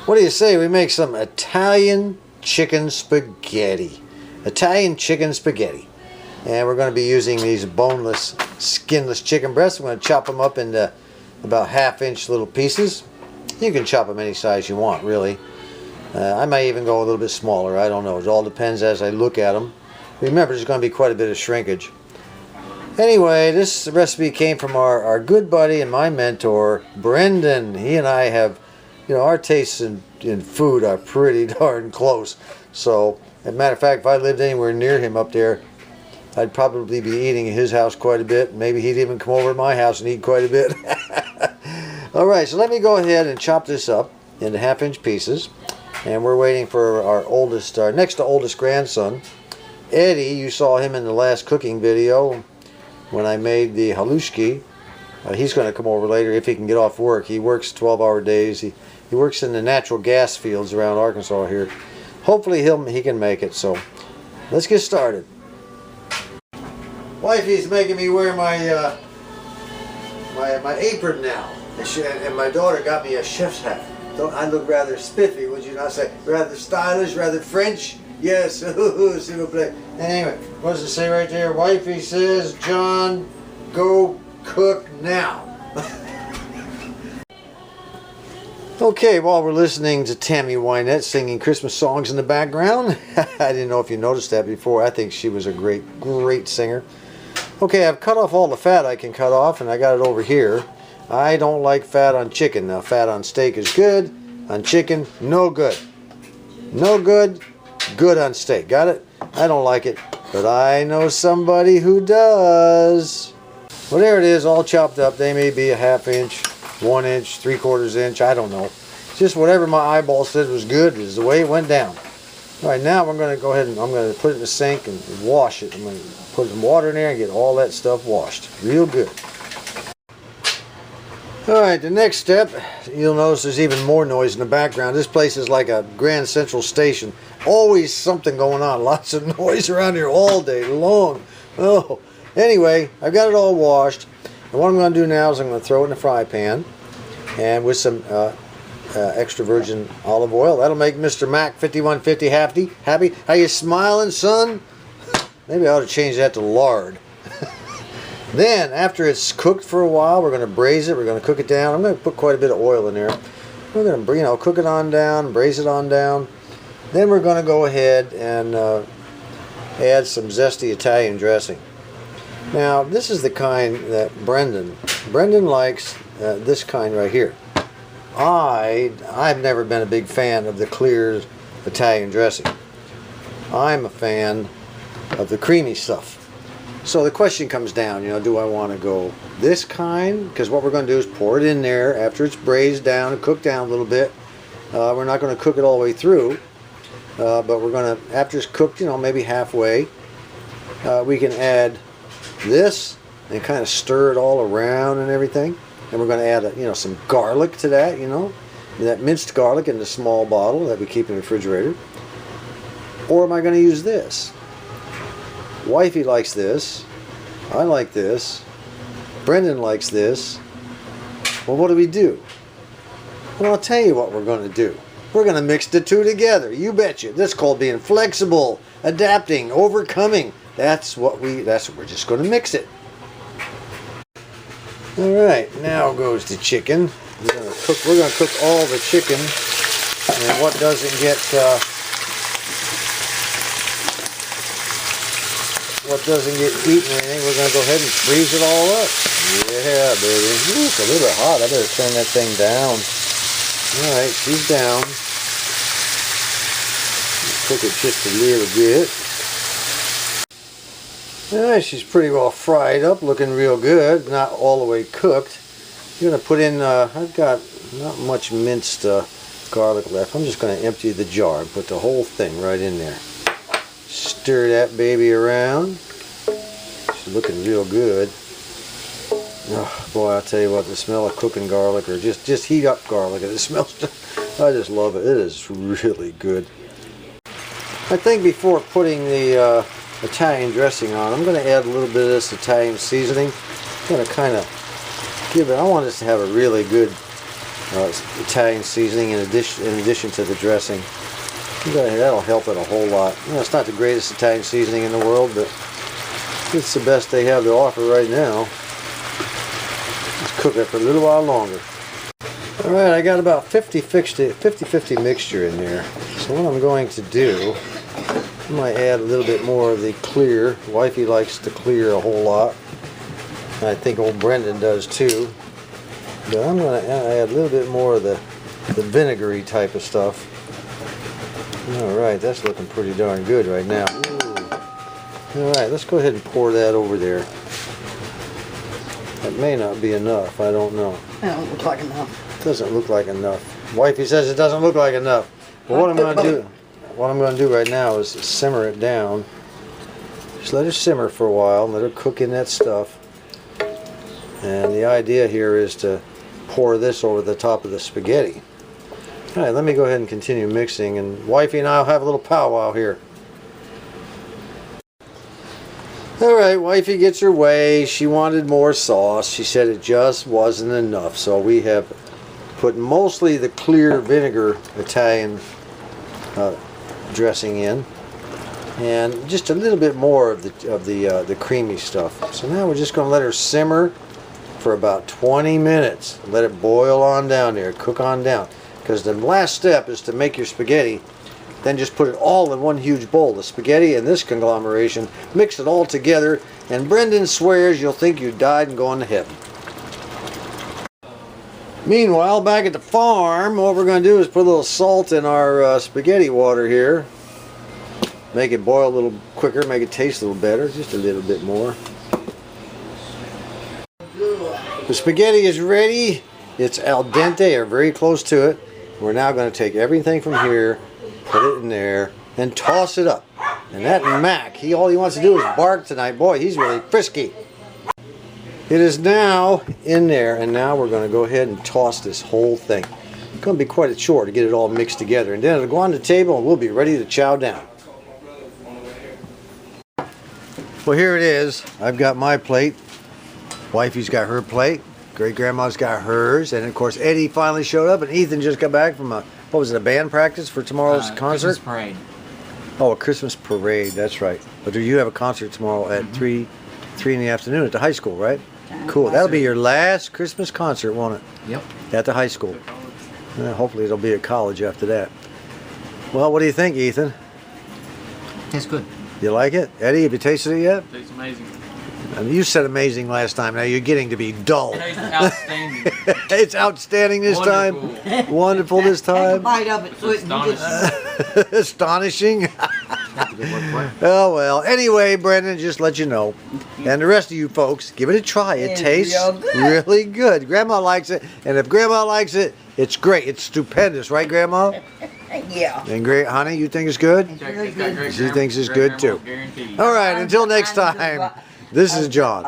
What do you say we make some Italian chicken spaghetti? Italian chicken spaghetti. And we're going to be using these boneless, skinless chicken breasts. I'm going to chop them up into about half-inch little pieces. You can chop them any size you want, really. I might even go a little bit smaller. I don't know. It all depends as I look at them. Remember, there's going to be quite a bit of shrinkage. Anyway, this recipe came from our good buddy and my mentor, Brendan. He and I have, our tastes in food are pretty darn close. So, as a matter of fact, if I lived anywhere near him up there, I'd probably be eating at his house quite a bit. Maybe he'd even come over to my house and eat quite a bit. Alright, so let me go ahead and chop this up into half-inch pieces. And we're waiting for our next to oldest grandson, Eddie. You saw him in the last cooking video when I made the halushki. He's going to come over later if he can get off work. He works 12-hour days. He works in the natural gas fields around Arkansas here. Hopefully he can make it. So let's get started. Wifey's making me wear my my apron now, and my daughter got me a chef's hat. Don't I look rather spiffy, would you not say? Rather stylish, rather French? Yes, s'il vous plaît. Anyway, what does it say right there? Wifey says, John, go cook now. Okay, while we're listening to Tammy Wynette singing Christmas songs in the background, I didn't know if you noticed that before. I think she was a great singer. Okay, I've cut off all the fat I can cut off, and I got it over here. I don't like fat on chicken. Now, fat on steak is good. On chicken, no good. No good. Good on steak. Got it? I don't like it, but I know somebody who does. Well, there it is, all chopped up. They may be a half-inch, 1 inch, 3/4 inch. I don't know. Just whatever my eyeball said was good is the way it went down. All right, now I'm going to go ahead and I'm going to put it in the sink and wash it. I'm going to put some water in there and get all that stuff washed. Real good. Alright, the next step, you'll notice there's even more noise in the background. This place is like a Grand Central Station. Always something going on. Lots of noise around here all day long. Oh, anyway, I've got it all washed. And what I'm going to do now is I'm going to throw it in a fry pan. And with some extra virgin olive oil. That'll make Mr. Mac 5150 happy. How you smiling, son? Maybe I ought to change that to lard. Then, after it's cooked for a while, we're going to braise it. We're going to cook it down. I'm going to put quite a bit of oil in there. We're going to, cook it on down, braise it on down. Then we're going to go ahead and add some zesty Italian dressing. Now, this is the kind that Brendan likes. This kind right here. I've never been a big fan of the clear Italian dressing. I'm a fan of the creamy stuff. So the question comes down, do I want to go this kind? Because what we're going to do is pour it in there after it's braised down and cooked down a little bit. We're not going to cook it all the way through, but we're going to, after it's cooked, maybe halfway, we can add this and kind of stir it all around and everything. And we're going to add, some garlic to that, that minced garlic in the small bottle that we keep in the refrigerator. Or am I going to use this? Wifey likes this. I like this. Brendan likes this. Well, what do we do? Well, I'll tell you what we're going to do. We're going to mix the two together. You betcha. That's called being flexible, adapting, overcoming. That's what we're just going to mix it. All right, now goes the chicken. We're going to cook all the chicken, and what doesn't get eaten or anything, we're going to go ahead and freeze it all up. Yeah, baby. Ooh, it's a little bit hot. I better turn that thing down. All right, she's down. Cook it just a little bit. All right, she's pretty well fried up, looking real good, not all the way cooked. I'm going to put in, I've got not much minced garlic left. I'm just going to empty the jar and put the whole thing right in there. Stir that baby around. She's looking real good. Oh, boy, I'll tell you what, the smell of cooking garlic, or just heat up garlic, and it smells, I just love it. It is really good. I think before putting the Italian dressing on, I'm going to add a little bit of this Italian seasoning. I'm going to kind of give it, I want this to have a really good Italian seasoning in addition to the dressing. That'll help it a whole lot. You know, it's not the greatest Italian seasoning in the world, but it's the best they have to offer right now. Let's cook it for a little while longer. Alright, I got about 50-50 mixture in there. So what I'm going to do, I might add a little bit more of the clear. Wifey likes the clear a whole lot. I think old Brendan does too. But I'm going to add a little bit more of the vinegary type of stuff. Alright, that's looking pretty darn good right now. Alright, let's go ahead and pour that over there. That may not be enough, I don't know. It don't look like enough. Doesn't look like enough. Wifey says it doesn't look like enough. But what I'm going to do right now is simmer it down. Just let it simmer for a while, let it cook in that stuff. And the idea here is to pour this over the top of the spaghetti. Alright, let me go ahead and continue mixing, and Wifey and I will have a little powwow here. Alright, Wifey gets her way. She wanted more sauce. She said it just wasn't enough. So we have put mostly the clear vinegar Italian dressing in, and just a little bit more of the creamy stuff. So now we're just going to let her simmer for about 20 minutes. Let it boil on down there, cook on down. Because the last step is to make your spaghetti, then just put it all in one huge bowl. The spaghetti and this conglomeration, mix it all together, and Brendan swears you'll think you died and gone to heaven. Meanwhile, back at the farm, what we're going to do is put a little salt in our spaghetti water here. Make it boil a little quicker, make it taste a little better, just a little bit more. The spaghetti is ready. It's al dente, or very close to it. We're now going to take everything from here, put it in there, and toss it up. And that Mac, all he wants to do is bark tonight. Boy, he's really frisky. It is now in there, and now we're going to go ahead and toss this whole thing. It's going to be quite a chore to get it all mixed together. And then it'll go on the table, and we'll be ready to chow down. Well, here it is. I've got my plate. Wifey's got her plate. Great grandma's got hers, and of course Eddie finally showed up, and Ethan just got back from a band practice for tomorrow's concert? Christmas parade. Oh, a Christmas parade, that's right. But you have a concert tomorrow at 3 in the afternoon at the high school, right? Cool. That'll be your last Christmas concert, won't it? Yep. At the high school. Hopefully it'll be at college after that. Well, what do you think, Ethan? Tastes good. You like it? Eddie, have you tasted it yet? Tastes amazing. I mean, you said amazing last time. Now you're getting to be dull. It tastes outstanding. It's outstanding this Wonderful. time. Wonderful this Take a time. bite of it. It's astonishing. Astonishing. Oh well. Anyway, Brendan, just let you know, and the rest of you folks, give it a try. It It's tastes real good. really good. Grandma likes it, and if Grandma likes it, it's great. It's stupendous, right, Grandma? Yeah. And great, honey, you think it's good? It's got great She thinks it's good too. guaranteed. All right. Until next time. This is John.